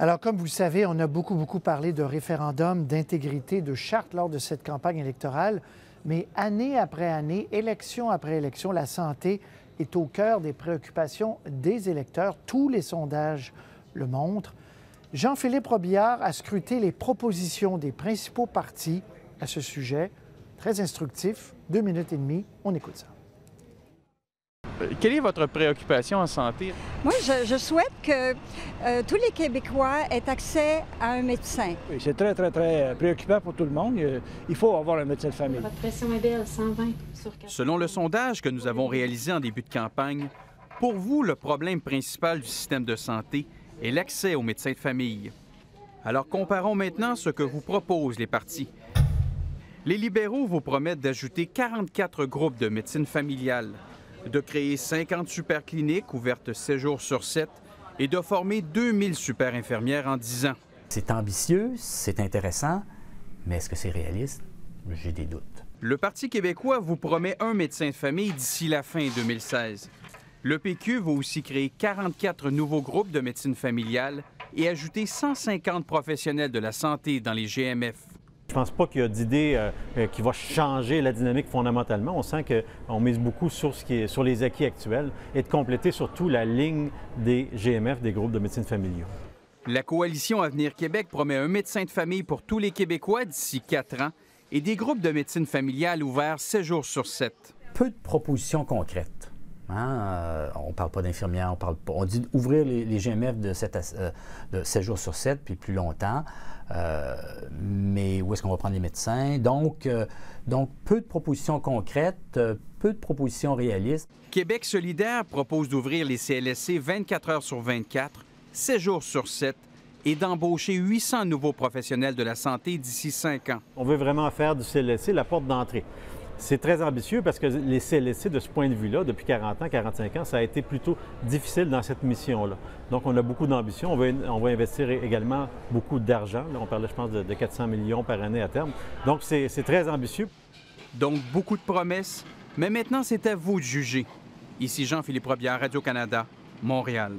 Alors, comme vous le savez, on a beaucoup parlé de référendum, d'intégrité, de charte lors de cette campagne électorale. Mais année après année, élection après élection, la santé est au cœur des préoccupations des électeurs. Tous les sondages le montrent. Jean-Philippe Robillard a scruté les propositions des principaux partis à ce sujet. Très instructif, 2 minutes et demie, on écoute ça. Quelle est votre préoccupation en santé? Moi, je souhaite que tous les Québécois aient accès à un médecin. Oui, c'est très préoccupant pour tout le monde. Il faut avoir un médecin de famille. Votre pression est belle, 120 sur 80. Selon le sondage que nous avons réalisé en début de campagne, pour vous, le problème principal du système de santé est l'accès aux médecins de famille. Alors comparons maintenant ce que vous proposent les partis. Les libéraux vous promettent d'ajouter 44 groupes de médecine familiale, de créer 50 super-cliniques ouvertes 7 jours sur 7 et de former 2000 super-infirmières en 10 ans. C'est ambitieux, c'est intéressant, mais est-ce que c'est réaliste? J'ai des doutes. Le Parti québécois vous promet un médecin de famille d'ici la fin 2016. Le PQ va aussi créer 44 nouveaux groupes de médecine familiale et ajouter 150 professionnels de la santé dans les GMF. Je ne pense pas qu'il y a d'idée qui va changer la dynamique fondamentalement. On sent qu'on mise beaucoup sur les acquis actuels et de compléter surtout la ligne des GMF, des groupes de médecine familiaux. La coalition Avenir Québec promet un médecin de famille pour tous les Québécois d'ici 4 ans et des groupes de médecine familiale ouverts 7 jours sur 7. Peu de propositions concrètes. On ne parle pas d'infirmières, on dit ouvrir les GMF de 7 jours sur 7, puis plus longtemps. Mais où est-ce qu'on va prendre les médecins? Donc, peu de propositions concrètes, peu de propositions réalistes. Québec solidaire propose d'ouvrir les CLSC 24 heures sur 24, 7 jours sur 7 et d'embaucher 800 nouveaux professionnels de la santé d'ici 5 ans. On veut vraiment faire du CLSC la porte d'entrée. C'est très ambitieux parce que les CLSC, de ce point de vue-là, depuis 40 ans, 45 ans, ça a été plutôt difficile dans cette mission-là. Donc, on a beaucoup d'ambition. On va investir également beaucoup d'argent. On parlait, je pense, de 400 millions par année à terme. Donc, c'est très ambitieux. Donc, beaucoup de promesses, mais maintenant, c'est à vous de juger. Ici Jean-Philippe Robillard, Radio-Canada, Montréal.